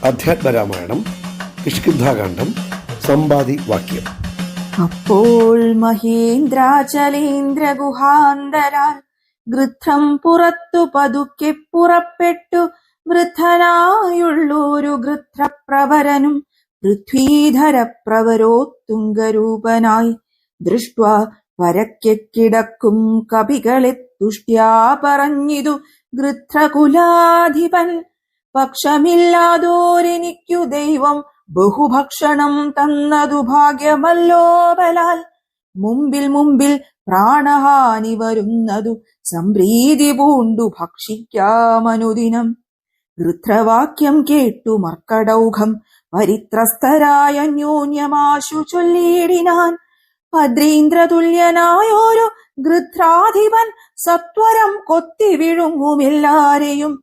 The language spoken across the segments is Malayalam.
അധ്യാത്മരാമായണം കിഷ്കിന്ധാകാന്ഡം സമ്പാദി വാക്യം. അപ്പോൾ മഹേന്ദ്രാചലേന്ദ്ര ഗുഹാന്തരാൽ ഗൃധ്രം പുറത്തു പതുക്കെ പുറപ്പെട്ടു വൃദ്ധനായുള്ളൊരു ഗൃധ്രപ്രവരനും പൃഥ്വീധരപ്രവരോത്തുംഗരൂപനായി ദൃഷ്ട്വാ പരക്കെ കിടക്കും കവികളെ തുഷ്ട്യാ പറഞ്ഞിതു ഗൃധ്രകുലാധിപൻ. പക്ഷമില്ലാതോരെനിക്കു ദൈവം ബഹുഭക്ഷണം തന്നതു ഭാഗ്യമല്ലോ ബലാൽ. മുമ്പിൽ പ്രാണഹാനി വരുന്നതു സംപ്രീതി പൂണ്ടു ഭക്ഷിക്കാമനുദിനം. ഗൃധ്രവാക്യം കേട്ടു മർക്കടൗഘം പരിത്രസ്തരായ അന്യോന്യമാശു ചൊല്ലിയിടിനാൻ. ഭദ്രീന്ദ്രതുല്യനായോരു ഗൃധ്രാധിപൻ സത്വരം കൊത്തി വിഴുങ്ങുമെല്ലാരെയും.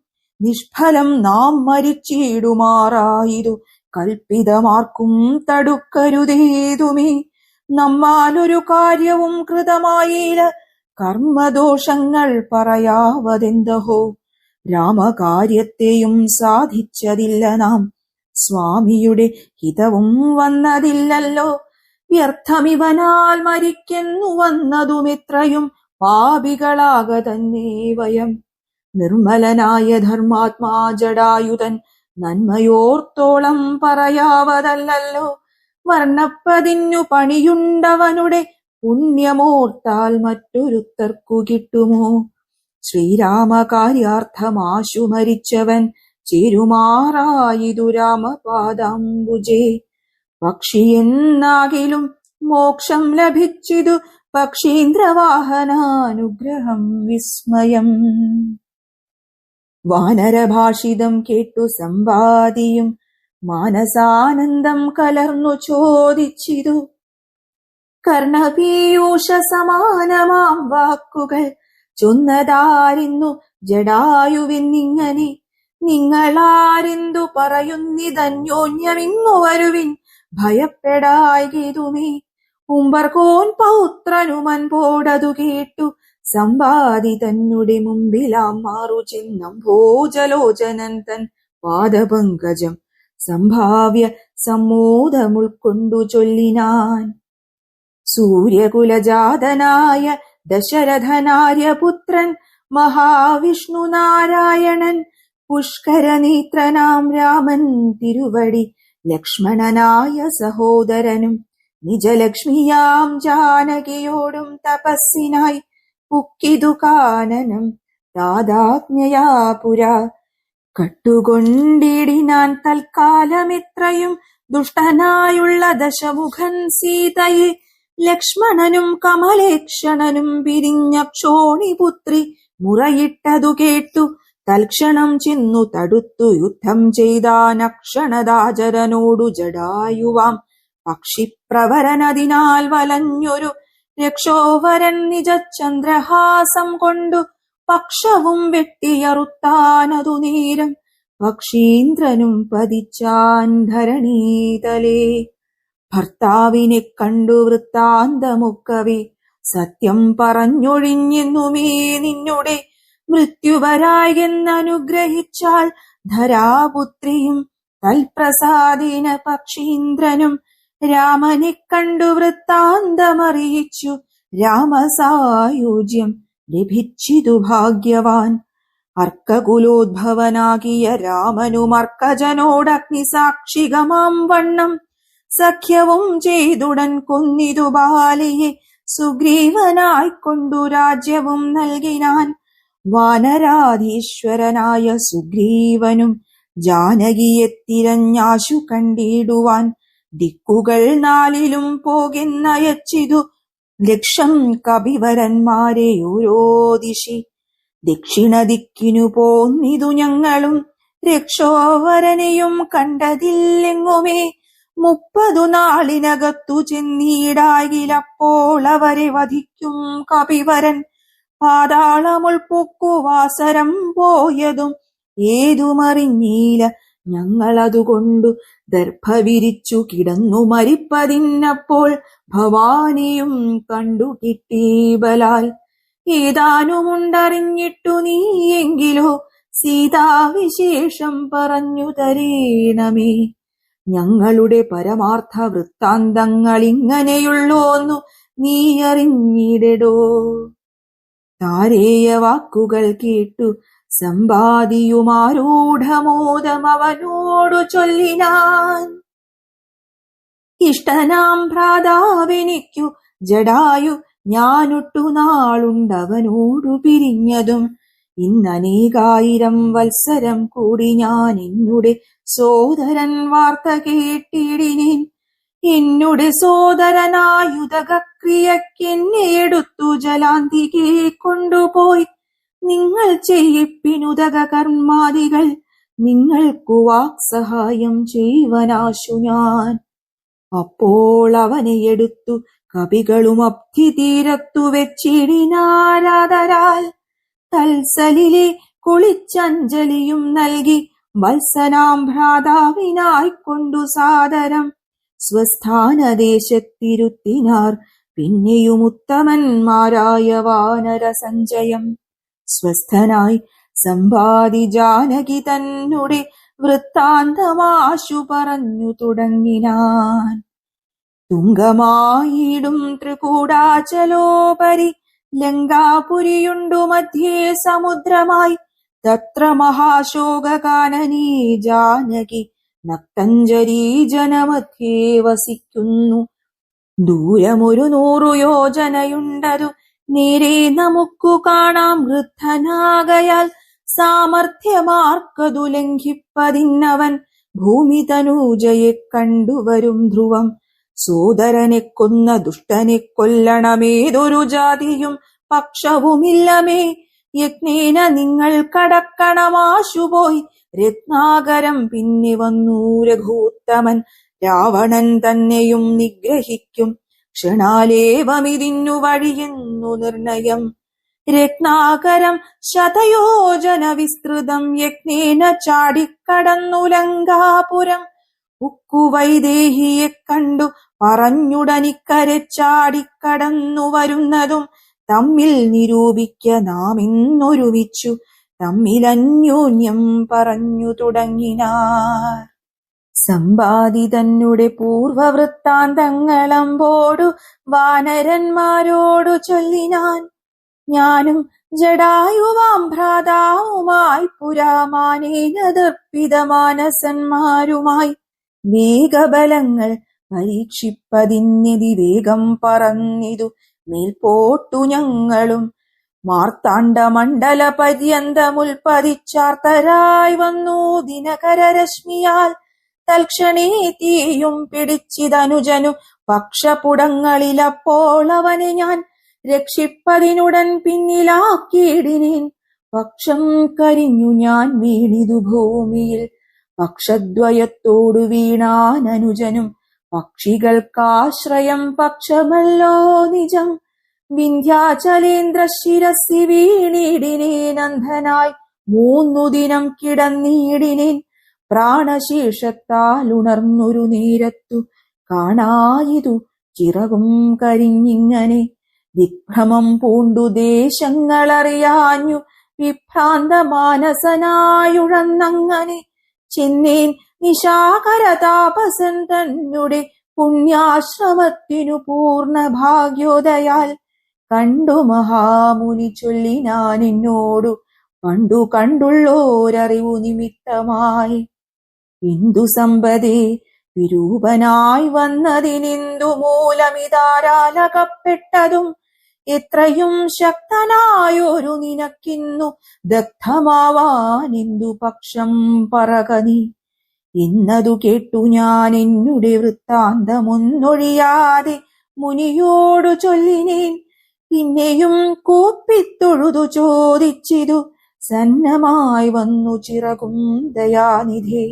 നിഷ്ഫലം നാം മരിച്ചിടുമാറായിതു കൽപ്പിതമാർക്കും തടുക്കരുതേതുമേ. നമ്മാലൊരു കാര്യവും കൃതമായില്ല, കർമ്മദോഷങ്ങൾ പറയാവതെന്തഹോ. രാമകാര്യത്തെയും സാധിച്ചതില്ല നാം, സ്വാമിയുടെ ഹിതവും വന്നതില്ലല്ലോ. വ്യർത്ഥമിവനാൽ മരിക്കുന്നു വന്നതുമെത്രയും പാപികളാക തന്നെ വയം. നിർമ്മലനായ ധർമാത്മാ ജടായുധൻ നന്മയോർത്തോളം പറയാവതല്ലോ. വർണ്ണപ്പതിന്നു പണിയുണ്ടവനുടെ പുണ്യമോർത്താൽ മറ്റൊരുത്തർക്കു കിട്ടുമോ. ശ്രീരാമകാര്യാർത്ഥമാശു മരിച്ചവൻ ചേരുമാറായിതു രാമപാദാംബുജേ. പക്ഷിയെന്നാകിലും മോക്ഷം ലഭിച്ചിതു പക്ഷീന്ദ്രവാഹനാനുഗ്രഹം വിസ്മയം. വാനരഭാഷിതം കേട്ടു സമ്പാദിയും മാനസാനന്ദം കലർന്നു ചോദിച്ചിതു. കർണപീയൂഷ സമാനമാം വാക്കുകൾ ചൊന്നതാരിന്നു ജടായുവെന്നിങ്ങനെ. നിങ്ങളാരെന്തു പറയുന്നിതന്യോന്യമിങ്ങു വരുവിൻ, ഭയപ്പെടായ്കേതുമേ. ഉമ്പർകോൻ പൗത്രനുമൻപോടതു കേട്ടു സമ്പാദി തന്നുടെ മുമ്പിലാം മാറു ചെന്നംഭോജലോചനൻ തൻ പാദപങ്കജം സംഭാവ്യ സമ്മോദമുൾക്കൊണ്ടു ചൊല്ലിനാൻ. സൂര്യകുലജാതനായ ദശരഥനാര്യപുത്രൻ മഹാവിഷ്ണു നാരായണൻ പുഷ്കരനേത്രനാം രാമൻ തിരുവടി ലക്ഷ്മണനായ സഹോദരനും നിജലക്ഷ്മിയാം ജാനകിയോടും തപസ്സിനായി പുക്കിതു കാനനം താതാജ്ഞയാ പുരാ. കട്ടുകൊണ്ടിടിനാൻ തൽക്കാലമിത്രയും ദുഷ്ടനായുള്ള ദശമുഖൻ സീതയെ. ലക്ഷ്മണനും കമലേക്ഷണനും പിരിഞ്ഞ ക്ഷോണിപുത്രി മുറയിട്ടതു കേട്ടു തൽക്ഷണം ചെന്നു തടുത്തു യുദ്ധം ചെയ്താനക്ഷണദാചരനോടു ജടായുവാം പക്ഷിപ്രവരനതിനാൽ വലഞ്ഞൊരു രക്ഷോവരൻ നിജചന്ദ്രഹാസം കൊണ്ടു പക്ഷവും വെട്ടിയറുത്താനതു നേരം. പക്ഷീന്ദ്രനും പതിച്ചാൻ ധരണീതലേ. ഭർത്താവിനെ കണ്ടു വൃത്താന്തമൊക്കവേ സത്യം പറഞ്ഞൊഴിഞ്ഞെന്നുമേ നിന്നുടെ മൃത്യുവരായെന്നനുഗ്രഹിച്ചാൽ ധരാപുത്രിയും. തൽപ്രസാദേന പക്ഷീന്ദ്രനും രാമനെ കണ്ടു വൃത്താന്തമറിയിച്ചു. രാമസായുജ്യം ലഭിച്ചിതു ഭാഗ്യവാൻ. അർക്കകുലോദ്ഭവനാകിയ രാമനുമർക്കജനോടഗ്നിസാക്ഷികമാം വണ്ണം സഖ്യവും ചെയ്തുടൻ കൊന്നിതു ബാലിയെ. സുഗ്രീവനായിക്കൊണ്ടു രാജ്യവും നൽകിനാൻ. വാനരാധീശ്വരനായ സുഗ്രീവനും ജാനകിയെ തിരഞ്ഞാശു കണ്ടിടുവാൻ ദിക്കുകൾ നാലിലും പോകെന്നയച്ചിതു ലക്ഷം കപിവരന്മാരെ ഓരോ ദിശി. ദക്ഷിണ ദിക്കിനു പോന്നിതു ഞങ്ങളും രക്ഷോവരനെയും കണ്ടതില്ലെങ്ങുമേ. 30 നാളിനകത്തു ചെന്നീടാകിലപ്പോൾ അവരെ വധിക്കും കപിവരൻ. പാതാളമുൾപ്പൊക്കുവാസരം പോയതും ഏതുമറിഞ്ഞീല ഞങ്ങളതുകൊണ്ടു ദർഭ വിരിച്ചു കിടന്നു മരിപ്പതിന്നപ്പോൾ ഭവാനിയും കണ്ടു കിട്ടി ബലാൽ. ഏതാനുമുണ്ടറിഞ്ഞിട്ടു നീയെങ്കിലോ സീതാവിശേഷം പറഞ്ഞു തരേണമേ. ഞങ്ങളുടെ പരമാർത്ഥ വൃത്താന്തങ്ങളിങ്ങനെയുള്ളോന്നു നീ അറിഞ്ഞിടടോ. താരേയ വാക്കുകൾ കേട്ടു സമ്പാദിയുമാരൂഢമോദം അവനോടു ചൊല്ലിനാൻ. ഇഷ്ടനാം ഭ്രാതാവെനിക്കു ജടായു, ഞാനൊട്ടു നാളുണ്ടവനോടു പിരിഞ്ഞതും. ഇന്നനേകായിരം വത്സരം കൂടി ഞാൻ എന്നുടെ സോദരൻ വാർത്ത കേട്ടിടിനേൻ. എന്നുടെ സോദരനായുധക്രിയക്കെന്നെ എടുത്തു ജലാന്തികെ കൊണ്ടുപോയി. നിങ്ങൾ ചെയ്യിപ്പിനുതക കർമാദികൾ, നിങ്ങൾക്കു വാക്സഹായം ചെയ്വനാശു ഞാൻ. അപ്പോൾ അവനെ എടുത്തു കവികളും അബ്ധി തീരത്തു വെച്ചിടിനാരാദരാൽ. തൽസലിലെ കുളിച്ചഞ്ജലിയും നൽകി വത്സനാം ഭ്രാതാവിനായിക്കൊണ്ടു സാദരം സ്വസ്ഥാനദേശത്തിരുത്തിനാർ. പിന്നെയും ഉത്തമന്മാരായ വാനര സഞ്ചയം. സ്വസ്ഥനായി സമ്പാദി ജാനകി തന്നെ വൃത്താന്തമാശു പറഞ്ഞു തുടങ്ങിനാൻ. തുങ്കമായിടും ത്രികൂടാചലോപരി ലങ്കാപുരിയുണ്ടു മധ്യേ സമുദ്രമായി. തത്ര മഹാശോകകാനനീ ജാനകി നക്തഞ്ജരീ ജനമധ്യേ വസിക്കുന്നു. ദൂരമൊരു 100 യോജനയുണ്ടതു നേരെ നമുക്കു കാണാം. വൃദ്ധനാകയാൽ സാമർഥ്യമാർക്കതു ലംഘിപ്പതിന്നവൻ. ഭൂമി തനൂജയെ കണ്ടുവരും ധ്രുവം. സോദരനെ കൊന്ന ദുഷ്ടനെ കൊല്ലണമേതൊരു ജാതിയും പക്ഷവുമില്ലമേ. യജ്ഞേന നിങ്ങൾ കടക്കണമാശുപോയി. രത്നാകരം പിന്നെ വന്നു രഘൂത്തമൻ. രാവണൻ തന്നെയും നിഗ്രഹിക്കും. ക്ഷണാലേവമിതിന്നു വഴിയെന്നു നിർണയം. രത്നാകരം ശതയോജന വിസ്തൃതം യജ്ഞേന ചാടിക്കടന്നു ലങ്കാപുരം. ഉക്കുവൈദേഹിയെ കണ്ടു പറഞ്ഞുടനിക്കരെ ചാടിക്കടന്നു വരുന്നതും തമ്മിൽ നിരൂപിക്ക നാം എന്നൊരുമിച്ചു തമ്മിലന്യോന്യം പറഞ്ഞു തുടങ്ങിനാർ. സമ്പാദി തന്നെ പൂർവവൃത്താന്തങ്ങളമ്പോടു വാനരന്മാരോടു ചൊല്ലിനാൻ. ഞാനും ജടായുവാം ഭ്രാതാവുമായി പുരാമാനേന ദർപ്പിത മാനസന്മാരുമായി വേഗബലങ്ങൾ പരീക്ഷിപ്പതിന്യതി വേഗം പറന്നിതു മേൽപോട്ടു ഞങ്ങളും. മാർത്താണ്ഡമണ്ഡല പര്യന്തമുൽപ്പതിച്ചാർത്തരായി വന്നു ദിനകരരശ്മിയാൽ. തൽക്ഷണേ തീയും പിടിച്ചിതനുജനു പക്ഷപുടങ്ങളിലപ്പോൾ അവനെ ഞാൻ രക്ഷിപ്പതിനുടൻ പിന്നിലാക്കിയിടിനേൻ. പക്ഷം കരിഞ്ഞു ഞാൻ വീണിതു ഭൂമിയിൽ. പക്ഷദ്വയത്തോടു വീണാനനുജനും പക്ഷികൾക്കാശ്രയം പക്ഷമല്ലോ നിജം. വിന്ധ്യാചലേന്ദ്ര ശിരസി വീണിടിനേൻ. അന്ധനായി 3 ദിനം കിടന്നിടിനേൻ. പ്രാണശേഷത്താൽ ഉണർന്നൊരു നേരത്തു കാണായിതു ചിറകും കരിഞ്ഞിങ്ങനെ. വിഭ്രമം പൂണ്ടു ദേശങ്ങളറിയാഞ്ഞു വിഭ്രാന്ത മാനസനായുഴന്നങ്ങനെ. ചെന്നേൻ നിശാകര താപസൻ തന്നെ പുണ്യാശ്രമത്തിനു പൂർണ്ണ ഭാഗ്യോദയാൽ. കണ്ടു മഹാമുനി ചൊല്ലിനാൻ എന്നോടു പണ്ടു കണ്ടുള്ളോരറിവു നിമിത്തമായി. ഇന്ദു സമ്പദേ വിരൂപനായി വന്നതിനെന്തു മൂലമിതാരാലകപ്പെട്ടതും. എത്രയും ശക്തനായൊരു നിനക്കിന്നു ദഗ്ധമാവാനെന്തു പക്ഷം പറകനി. എന്നതു കേട്ടു ഞാൻ എന്നുടെ വൃത്താന്തമൊന്നൊഴിയാതെ മുനിയോടു ചൊല്ലിനേൻ. പിന്നെയും കൂപ്പിത്തൊഴുതു ചോദിച്ചിതു സന്നമായി വന്നു ചിറകും ദയാനിധേ.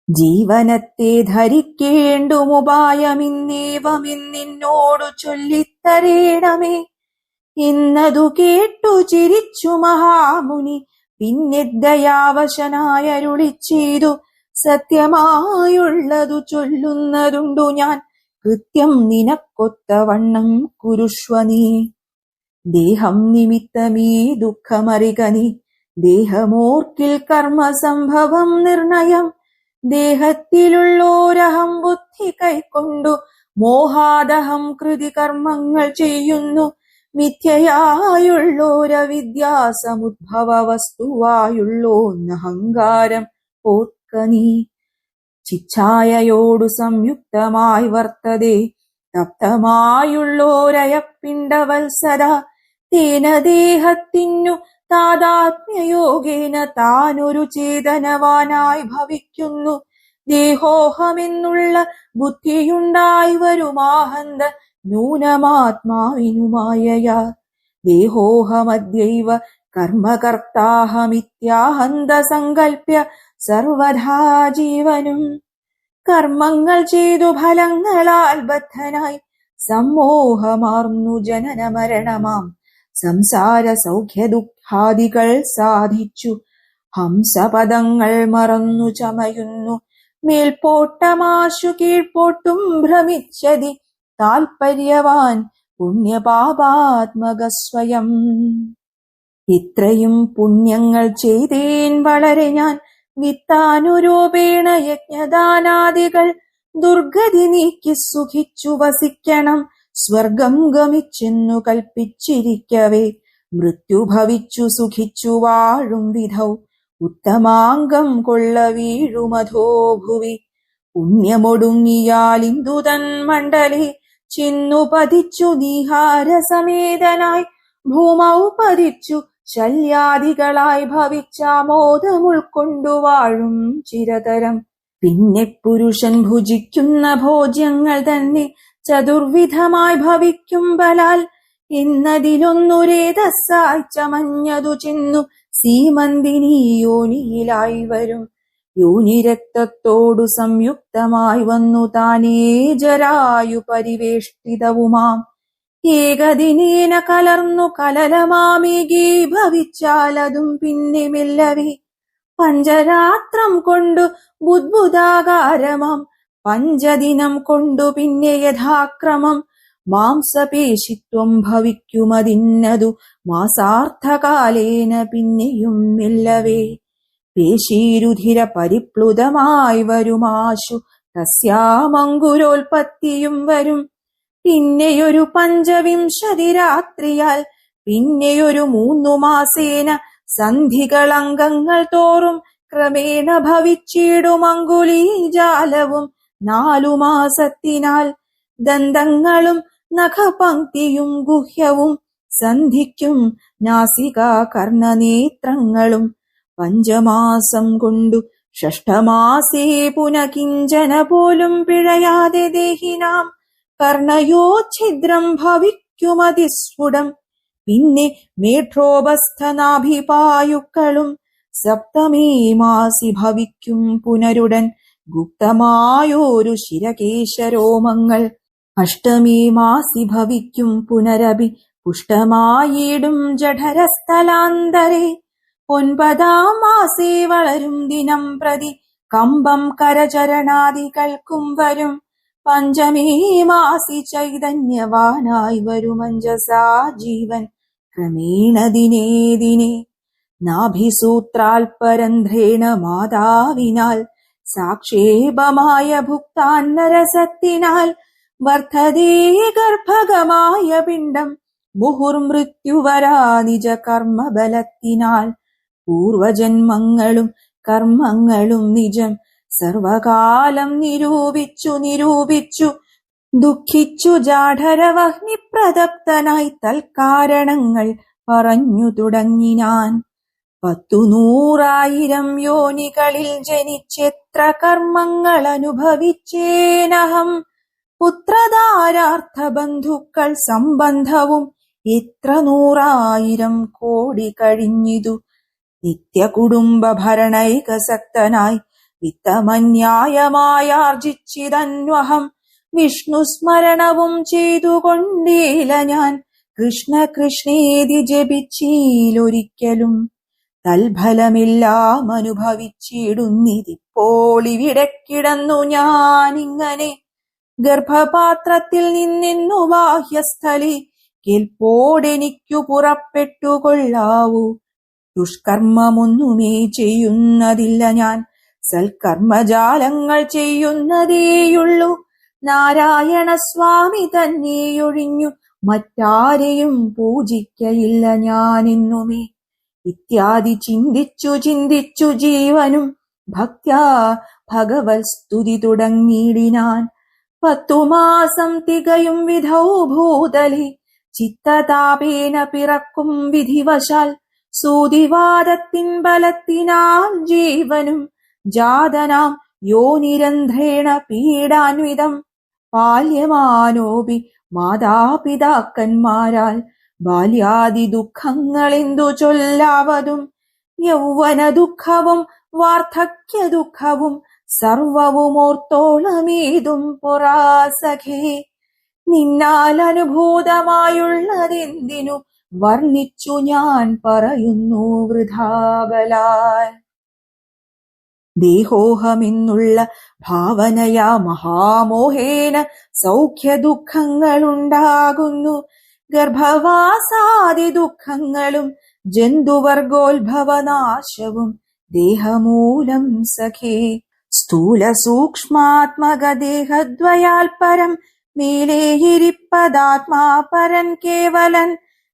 ജീവനത്തെ ധരിക്കേണ്ടുമുപായമിന്നേവമെന്നിന്നോടു ചൊല്ലിത്തരേണമേ. എന്നതു കേട്ടു ചിരിച്ചു മഹാമുനി. പിന്നെ ദയാവശനായരുളി ചെയ്തു. സത്യമായുള്ളതു ചൊല്ലുന്നതുണ്ടു ഞാൻ. കൃത്യം നിനക്കൊത്ത വണ്ണം കുരുഷ്വ നീ. ദേഹം നിമിത്തമീ ദുഃഖമറിക നീ. ദേഹമോർക്കിൽ കർമ്മസംഭവം നിർണയം. ദേഹത്തിലുള്ളോരഹം ബുദ്ധി കൈക്കൊണ്ടു മോഹാദഹം കൃതി കർമ്മങ്ങൾ ചെയ്യുന്നു. മിഥ്യയായുള്ളോരവിദ്യാസമുദ്ഭവ വസ്തുവായുള്ളോന്നഹങ്കാരം ഓർക്ക നീ. ചിച്ഛായയോടു സംയുക്തമായി വർത്തതേ തപ്തമായുള്ളോരയപ്പിണ്ടവത്സര. തേന ദേഹത്തിനു താദാത്മ്യയോഗേന താനൊരു ചേതനവാനായി ഭവിക്കുന്നു. ദേഹോഹമെന്നുള്ള ബുദ്ധിയുണ്ടായി വരുമാഹന്ത നൂനമാത്മാവിനുമായയാ. ദേഹോഹമദ്യൈവ കർമ്മകർത്താഹമിത്യാഹന്ത സങ്കൽപ്യ സർവഥാ ജീവനും. കർമ്മങ്ങൾ ചെയ്തു ഫലങ്ങളാൽ ബദ്ധനായി സമ്മോഹമാർന്നു ജനന മരണമാം സംസാര സൗഖ്യ ദുഃഖാദികൾ സാധിച്ചു ഹംസപദങ്ങൾ മറന്നു ചമയുന്നു. മേൽപോട്ടമാശു കീഴ്പോട്ടും ഭ്രമിച്ചതി താൽപര്യവാൻ പുണ്യപാപാത്മക സ്വയം. ഇത്രയും പുണ്യങ്ങൾ ചെയ്തേൻ വളരെ ഞാൻ വിത്താനുരൂപേണ യജ്ഞദാനാദികൾ. ദുർഗതി നീക്കി സുഖിച്ചു വസിക്കണം സ്വർഗം ഗമിച്ചെന്നു കൽപ്പിച്ചിരിക്കവേ. മൃത്യു ഭവിച്ചു സുഖിച്ചു വാഴും വിധൗ ഉത്തമാംഗം കൊള്ള വീഴുമധോ ഭുവി. പുണ്യമൊടുങ്ങിയാലിന്ദുതൻ മണ്ഡലേ ചിന്നു പതിച്ചു നീഹാരസമേതനായി ഭൂമൗ പതിച്ചു ശല്യാദികളായി ഭവിച്ചാമോദമുൾക്കൊണ്ടു വാഴും ചിരതരം. പിന്നെ പുരുഷൻ ഭുജിക്കുന്ന ഭോജ്യങ്ങൾ തന്നെ ചതുർവിധമായി ഭവിക്കും ബലാൽ. എന്നതിലൊന്നുരേതസ്സായി ചമഞ്ഞതു ചെന്നു സീമന്തിനി യോനിയിലായി വരും. യോനി രക്തത്തോടു സംയുക്തമായി വന്നു താനേ ജരായു പരിവേഷ്ടിതവുമാം. ഏകദിനേന കലർന്നു കലലമാമേകീ ഭവിച്ചാലതും പിന്നെ മെല്ലവേ. പഞ്ചരാത്രം കൊണ്ടു ബുദ്ബുദാകാരമാം പഞ്ചദിനം കൊണ്ടു പിന്നെ യഥാക്രമം മാംസപേശിത്വം ഭവിക്കുമതിന്നതു മാസാർത്ഥകാലേന പിന്നെയും മെല്ലവേ. പേശീരുധിര പരിപ്ലുതമായി വരുമാശു തസ്യാമങ്കുരോൽപത്തിയും വരും. പിന്നെയൊരു 5 രാത്രിയാൽ പിന്നെയൊരു 3 മാസേന സന്ധികളംഗങ്ങൾ തോറും ക്രമേണ ഭവിച്ചിടും അങ്കുലീജാലവും 4 മാസത്തിനാൽ. ദന്തങ്ങളും നഖപംക്തിയും ഗുഹ്യവും സന്ധിക്കും നാസികാ കർണനേത്രങ്ങളും. 5 മാസം കൊണ്ടു 6 പുനകിഞ്ചന പോലും പിഴയാതെ ദേഹിനാം കർണയോ ഛിദ്രം ഭവിക്കുമതിസ്ഫുടം. പിന്നെ മേഠ്രോപസ്ഥനാഭിപായുക്കളും 7 മാസി ഭവിക്കും പുനരുടൻ ഗുപ്തമായോരു ശിരകേശരോമങ്ങൾ. 8 മാസി ഭവിക്കും പുനരഭി പുഷ്ടമായിടും ജഠരസ്ഥലാന്തരെ. 9 മാസേ വളരും ദിനം പ്രതി കമ്പം കരചരണാദികൾക്കും വരും. 5 മാസി ചൈതന്യവാനായി വരുമഞ്ജസാ ജീവൻ ക്രമേണ ദിനേ ദിനേ. നാഭിസൂത്രാൽപരന്ധ്രേണ മാതാവിനാൽ സാക്ഷേപമായ ഭുക്താന്നരസത്തിനാൽ വർദ്ധതേ ഗർഭഗമായ പിണ്ഡം മുഹുർമൃത്യുവരാ നിജ കർമ്മബലത്തിനാൽ. പൂർവജന്മങ്ങളും കർമ്മങ്ങളും നിജം സർവകാലം നിരൂപിച്ചു ദുഃഖിച്ചു ജാഠരവഹ്നി പ്രതപ്തനായി തൽക്കാരണങ്ങൾ പറഞ്ഞു തുടങ്ങിനാൻ. 100,000 യോനികളിൽ ജനിച്ചെത്ര കർമ്മങ്ങൾ അനുഭവിച്ചേനഹം. പുത്രധാരാർത്ഥ ബന്ധുക്കൾ സംബന്ധവും എത്ര 100,000 കോടി കഴിഞ്ഞിതു. നിത്യകുടുംബ ഭരണൈകസക്തനായി വിത്തമന്യായമായാർജിച്ചിതന്വഹം. വിഷ്ണുസ്മരണവും ചെയ്തുകൊണ്ടേല ഞാൻ കൃഷ്ണ കൃഷ്ണേതി ജപിച്ചീലൊരിക്കലും. തൽഫലമെല്ലാം അനുഭവിച്ചിടുന്നിതിപ്പോൾ ഇവിടെ കിടന്നു ഞാനിങ്ങനെ. ഗർഭപാത്രത്തിൽ നിന്നെന്നു ബാഹ്യസ്ഥലി കേൾപ്പോടെനിക്കു പുറപ്പെട്ടുകൊള്ളാവൂ. ദുഷ്കർമ്മമൊന്നുമേ ചെയ്യുന്നതില്ല ഞാൻ, സൽക്കർമ്മജാലങ്ങൾ ചെയ്യുന്നതേയുള്ളൂ. നാരായണ സ്വാമി തന്നെയൊഴിഞ്ഞു മറ്റാരെയും പൂജിക്കയില്ല ഞാനെന്നുമേ. ഇത്യാദി ചിന്തിച്ചു ജീവനും ഭക്ത്യാ ഭഗവത് സ്തുതി തുടങ്ങിയിടിനാൻ. 10 മാസം തികയും വിധൗ ഭൂതലി ചിത്തതാപേന പിറക്കും വിധിവശാൽ സൂതിവാദത്തിൻ ബലത്തിനാൽ ജീവനും ജാതനാം യോനിരന്ധ്രേണ പീഡാന്വിതം. ബാല്യമാനോപി മാതാപിതാക്കന്മാരാൽ ബാല്യാദി ദുഃഖങ്ങളെന്തു ചൊല്ലാവതും. യൗവന ദുഃഖവും വാർദ്ധക്യ ദുഃഖവും സർവവും ഓർത്തോളമേതും പൊറാസഖേ. നിന്നാൽ അനുഭൂതമായുള്ളതെന്തിനു വർണ്ണിച്ചു ഞാൻ പറയുന്നു വൃഥാബലാൽ. ദേഹോഹമെന്നുള്ള ഭാവനയാ മഹാമോഹേന സൗഖ്യ ദുഃഖങ്ങളുണ്ടാകുന്നു. ഗർഭവാസാദി ദുഃഖങ്ങളും ജന്തുവർഗോത്ഭവനാശവും ദേഹമൂലം സഖേ. സ്ഥൂല സൂക്ഷ്മാത്മക ദേഹദ്വയാൽ പരം മേലേയിരിപ്പതാത്മാ പരൻ കേവലൻ.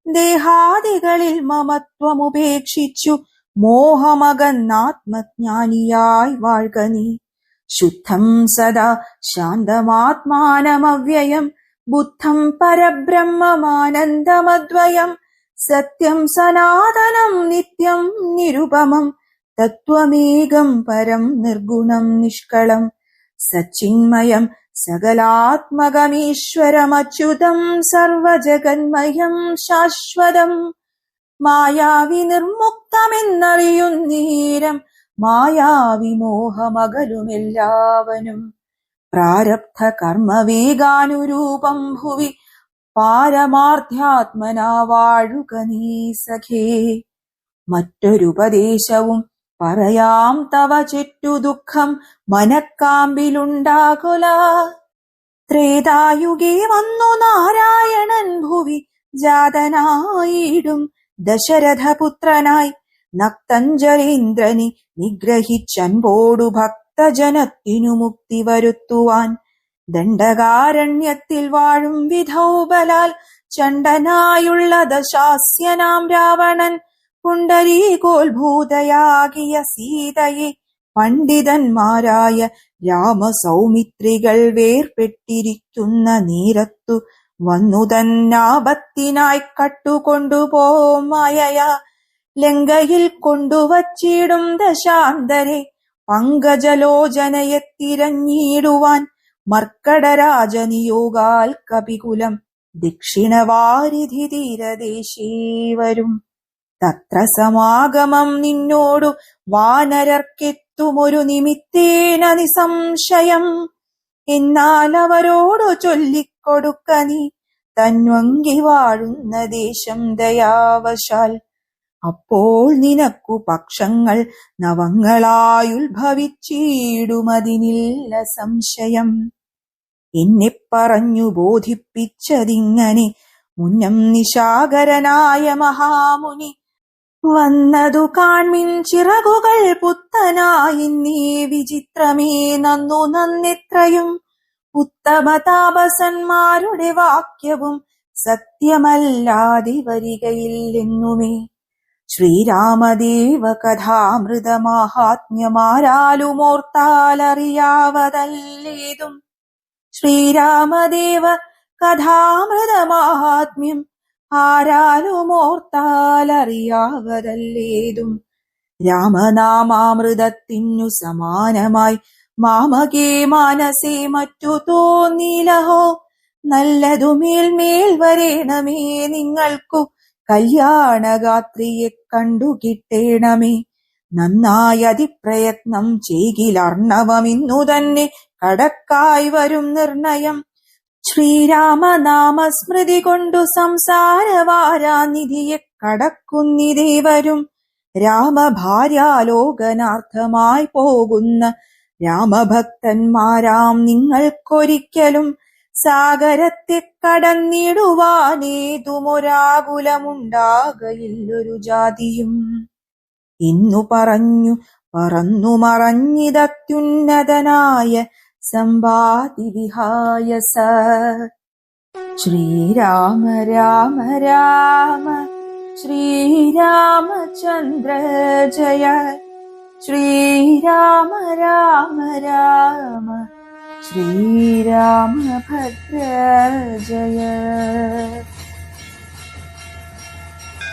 ദേഹാദികളിൽ മമത്വമുപേക്ഷിച്ചു മോഹമകന്നാത്മജ്ഞാനിയായി വാഴ്ക നീ. ശുദ്ധം സദാ ശാന്തമാത്മാനമവ്യയം ബുദ്ധം പരബ്രഹ്മമാനന്ദമദ്വയം. സത്യം സനാതനം നിത്യം നിരുപമം തത്വമേകം പരം നിർഗുണം നിഷ്കളം. സച്ചിന്മയം സകലാത്മകമീശ്വരമച്യുതം സർവജഗന്മയം ശാശ്വതം. മായാവി നിർമുക്തമെന്നറിയുന്നേരം മായാവിമോഹമകലുമെല്ലാവനും. പ്രാരബ്ധ കർമ്മവേഗാനുരൂപം ഭുവി പാരമാർത്ഥാത്മനാ വാഴുക നീ സഖേ. മറ്റൊരുപദേശവും പറയാം തവ ചെറ്റു ദുഃഖം മനക്കാമ്പിലുണ്ടാകുല. ത്രേതായുഗേ വന്നു നാരായണൻ ഭുവി ജാതനായിടും ദശരഥപുത്രനായി. നക്തഞ്ജലേന്ദ്രനെ നിഗ്രഹിച്ചൻപോടു ഭക്തജനത്തിനു മുക്തി വരുത്തുവാൻ. ദണ്ഡകാരണ്യത്തിൽ വാഴും വിധൗബലാൽ ചണ്ഡനായുള്ള ദശാസ്യനാം രാവണൻ പുണ്ടരീകോത്ഭൂതയാകിയ സീതയെ പണ്ഡിതന്മാരായ രാമസൗമിത്രികൾ വേർപെട്ടിരിക്കുന്ന നേരത്തു വന്നു തന്നാപത്തിനായി കട്ടുകൊണ്ടുപോം മായയാ. ലങ്കയിൽ കൊണ്ടുവച്ചിടും ദശാന്തരെ പങ്കജലോചനയെ തിരഞ്ഞിടുവാൻ. മർക്കടരാജനിയോഗാൽ കപികുലം ദക്ഷിണവാരിധി തീരദേശേ വരും. തത്ര സമാഗമം നിന്നോടു വാനരർക്കെത്തുമൊരു നിമിത്തേന നിസംശയം. എന്നാൽ അവരോടു ചൊല്ലിക്കൊടുക്ക നീ തന്വങ്കി വാഴുന്ന ദേശം ദയാവശാൽ. അപ്പോൾ നിനക്കു പക്ഷങ്ങൾ നവങ്ങളായുത്ഭവിച്ചിടുമതിനില്ല സംശയം. എന്നെ പറഞ്ഞു ബോധിപ്പിച്ചതിങ്ങനെ മുന്നം നിശാകരനായ മഹാമുനി. വന്നതു കാൺമിൻ ചിറകുകൾ പുത്തനായി നീ വിചിത്രമേ നന്നു നന്നെത്രയും. ഉത്തമ താപസന്മാരുടെ വാക്യവും സത്യമല്ലാതെ വരികയില്ലെന്നുമേ. ശ്രീരാമദേവ കഥാമൃതമാഹാത്മ്യമാരാലുമോർത്താലറിയാവതല്ലേതും. ശ്രീരാമദേവ കഥാമൃതമാഹാത്മ്യം ആരാലുമോർത്താലറിയാവതല്ലേതും. രാമനാമാമൃതത്തിനു സമാനമായി മാമകേ മാനസേ മറ്റു തോന്നിലഹോ. നല്ലതു മേൽമേൽ വരേണമേ നിങ്ങൾക്കു കല്യാണഗാത്രിയെ കണ്ടു കിട്ടേണമേ. നന്നായി അതിപ്രയത്നം ചെയ്കിലർണവമിന്നു തന്നെ കടക്കായി വരും നിർണയം. ശ്രീരാമനാമസ്മൃതി കൊണ്ടു സംസാരവാരാനിധിയെ കടക്കുന്നിതേവരും. രാമഭാര്യാലോകനാർത്ഥമായി പോകുന്ന രാമഭക്തന്മാരാം നിങ്ങൾക്കൊരിക്കലും സാഗരത്തെ കടന്നിടുവാനേതുമൊരാകുലമുണ്ടാകയില്ലൊരു ജാതിയും. എന്നു പറഞ്ഞു പറന്നു മറഞ്ഞിതത്യുന്നതനായ സമ്പാതി വിഹായ സ. ശ്രീരാമ രാമ രാമ ശ്രീരാമചന്ദ്ര ജയ. ശ്രീരാമ രാമ രാമ ശ്രീരാമഭദ്ര ജയ.